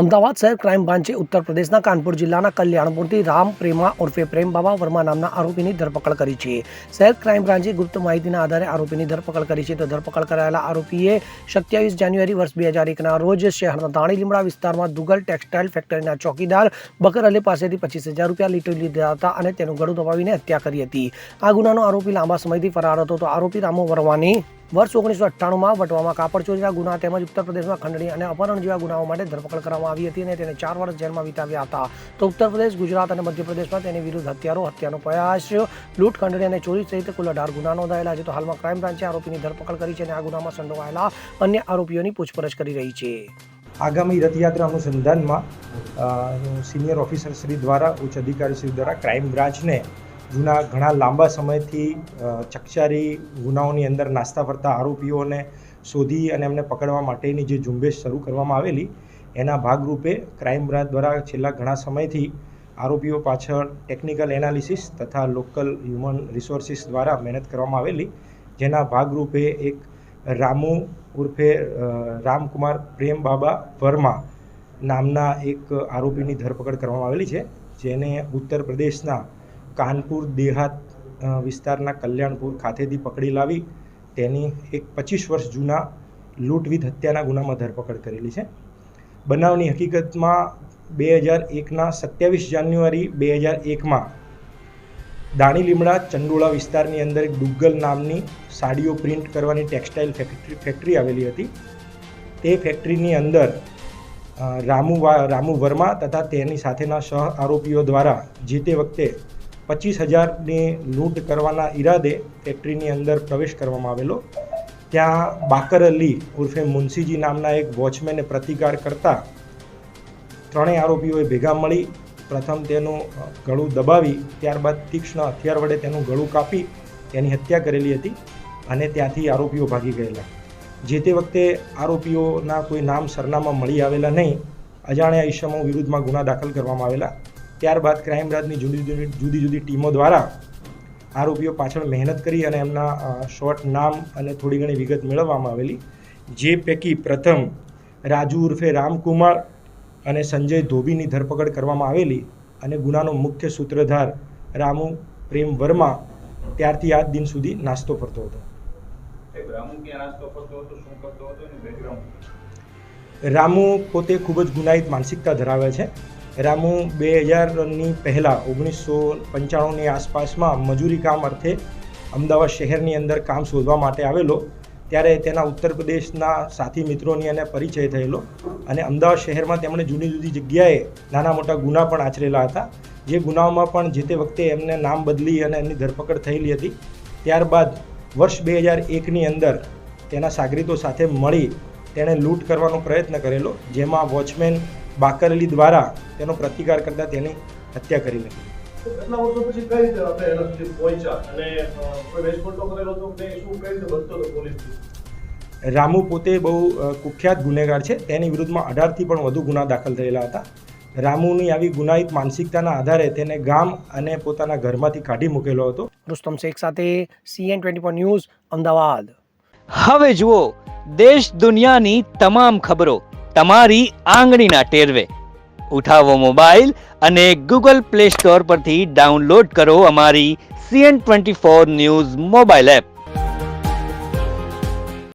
અમદાવાદ શહેર ક્રાઇમ બ્રાન્ચે ઉત્તર પ્રદેશના કાનપુર જિલ્લાના કલ્યાણપુરથી રામ પ્રેમા ઉર્ફે પ્રેમ બાબા વર્મા નામના આરોપીની ધરપકડ કરી છે. શહેર ક્રાઇમ બ્રાન્ચે ગુપ્ત માહિતીના આધારે આરોપીની ધરપકડ કરી છે. તો ધરપકડ કરાયેલા આરોપીએ 27 જાન્યુઆરી વર્ષ 2001ના રોજ શહેરના દાણી લીમડા વિસ્તારમાં દુગલ ટેક્સટાઇલ ફેક્ટરીના ચોકીદાર બકર અલી પાસેથી 25,000 રૂપિયા લીટી લીધા હતા અને તેનું ગળું દબાવીને હત્યા કરી હતી. આ ગુનાનો આરોપી લાંબા સમયથી ફરાર હતો. તો આરોપી રામુ વર્માની વર્ષ 1998માં વટવામાં કાપડ ચોરીના ગુના તેમજ ઉત્તર પ્રદેશમાં ખંડણી અને અપહરણ જેવા ગુનાઓ માટે ધરપકડ કરવામાં આવી હતી અને તેને 4 વર્ષ જેલમાં વિતાવ્યા હતા. તો ઉત્તર પ્રદેશ, ગુજરાત અને મધ્યપ્રદેશમાં તેની વિરુદ્ધ હત્યાનો પ્રયાસ, લૂંટ, ખંડણી અને ચોરી સહિત કુલ 18 ગુના નોંધાયેલા છે. તો હાલમાં ક્રાઇમ બ્રાન્ચે આરોપીની ધરપકડ કરી છે અને આ ગુનામાં સંડોવાયેલા અન્ય આરોપીઓની પૂછપરછ કરી રહી છે. આગામી રથયાત્રા અનુસંધાનમાં સિનિયર ઓફિસર શ્રી દ્વારા, ઉચ્ચ અધિકારી શ્રી દ્વારા ક્રાઇમ બ્રાન્ચને ઘણા લાંબા સમયથી ચકચારી ગુનાઓની અંદર નાસ્તા ફરતા આરોપીઓને શોધી અને એમને પકડવા માટેની જે ઝુંબેશ શરૂ કરવામાં આવેલી, એના ભાગરૂપે ક્રાઇમ બ્રાન્ચ દ્વારા છેલ્લા ઘણા સમયથી આરોપીઓ પાછળ ટેકનિકલ એનાલિસિસ તથા લોકલ હ્યુમન રિસોર્સિસ દ્વારા મહેનત કરવામાં આવેલી, જેના ભાગરૂપે એક રામુ ઉર્ફે રામકુમાર પ્રેમ બાબા વર્મા નામના એક આરોપીની ધરપકડ કરવામાં આવેલી છે, જેને ઉત્તર પ્રદેશના કાનપુર દેહાત વિસ્તારના કલ્યાણપુર ખાતેથી પકડી લાવી તેની એક 25 વર્ષ જૂના લૂંટ વિથ હત્યાના ગુનામાં ધરપકડ કરેલી છે. બનાવની હકીકતમાં 2001ના 27 જાન્યુઆરી 2001માં દાણી લીમડા ચંડોળા વિસ્તારની અંદર એક દુગ્ગલ નામની સાડીઓ પ્રિન્ટ કરવાની ટેક્સટાઇલ ફેક્ટરી આવેલી હતી. તે ફેક્ટરીની અંદર રામુ વર્મા તથા તેની સાથેના સહ આરોપીઓ દ્વારા જે તે વખતે 25,000ની લૂંટ કરવાના ઈરાદે ફેક્ટરીની અંદર પ્રવેશ કરવામાં આવેલો. ત્યાં બાકર અલી ઉર્ફે મુનશીજી નામના એક વોચમેને પ્રતિકાર કરતા ત્રણેય આરોપીઓએ ભેગા મળી પ્રથમ તેનું ગળું દબાવી ત્યારબાદ તીક્ષ્ણ હથિયાર વડે તેનું ગળું કાપી તેની હત્યા કરેલી હતી અને ત્યાંથી આરોપીઓ ભાગી ગયેલા. જે તે વખતે આરોપીઓના કોઈ નામ સરનામા મળી આવેલા નહીં. અજાણ્યા ઈસમો વિરુદ્ધમાં ગુના દાખલ કરવામાં આવેલા. ત્યારબાદ ક્રાઇમ બ્રાન્ચની જુદી જુદી ટીમો દ્વારા આરોપીઓ પાછળ મહેનત કરી અને એમના શોર્ટ નામ અને થોડી ઘણી વિગત મેળવવામાં આવેલી, જે પૈકી પ્રથમ રાજુ ઉર્ફે રામકુમાર અને સંજય ધોબીની ધરપકડ કરવામાં આવેલી અને ગુનાનો મુખ્ય સૂત્રધાર રામુ પ્રેમ વર્મા ત્યારથી આજ દિન સુધી નાસ્તો ફરતો હતો. રામુ પોતે ખૂબ જ ગુનાહિત માનસિકતા ધરાવે છે. રામુ 2000ની પહેલાં 1995ની આસપાસમાં મજૂરી કામ અર્થે અમદાવાદ શહેરની અંદર કામ શોધવા માટે આવેલો, ત્યારે તેના ઉત્તર પ્રદેશના સાથી મિત્રોની એને પરિચય થયેલો અને અમદાવાદ શહેરમાં તેમણે જુદી જુદી જગ્યાએ નાના મોટા ગુના પણ આચરેલા હતા, જે ગુનાઓમાં પણ જે તે વખતે એમને નામ બદલી અને એમની ધરપકડ થયેલી હતી. ત્યારબાદ વર્ષ 2001ની અંદર તેના સાગરીતો સાથે મળી તેણે લૂંટ કરવાનો પ્રયત્ન કરેલો, જેમાં વોચમેન બાકર અલી દ્વારા તેનો પ્રતિકાર કરતા તેની હત્યા કરી લીધી. કેટલા વર્ષો પછી કઈ રીતે આપણે એના સુધી પહોંચ્યા અને કોઈ રેસ્પોન્સ કરેલો તો કે શું કઈ રીતે બચતો હતો પોલીસથી? રામુ પોતે બહુ કુખ્યાત ગુનેગાર છે. તેની વિરુદ્ધમાં 18થી પણ વધુ ગુના દાખલ થયેલા હતા. રામુની આવી ગુનાહિત માનસિકતાના આધારે તેને ગામ અને પોતાના ઘરમાંથી કાઢી મૂકેલો હતો. રુસ્તમ શેખ સાથે CN24 ન્યૂઝ, અમદાવાદ. હવે જુઓ દેશ દુનિયાની તમામ ખબરો તમારી આંગળીના ટેરવે. ઉઠાવો મોબાઈલ અને Google Play Store પરથી ડાઉનલોડ કરો અમારી CN24 ન્યૂઝ મોબાઈલ એપ.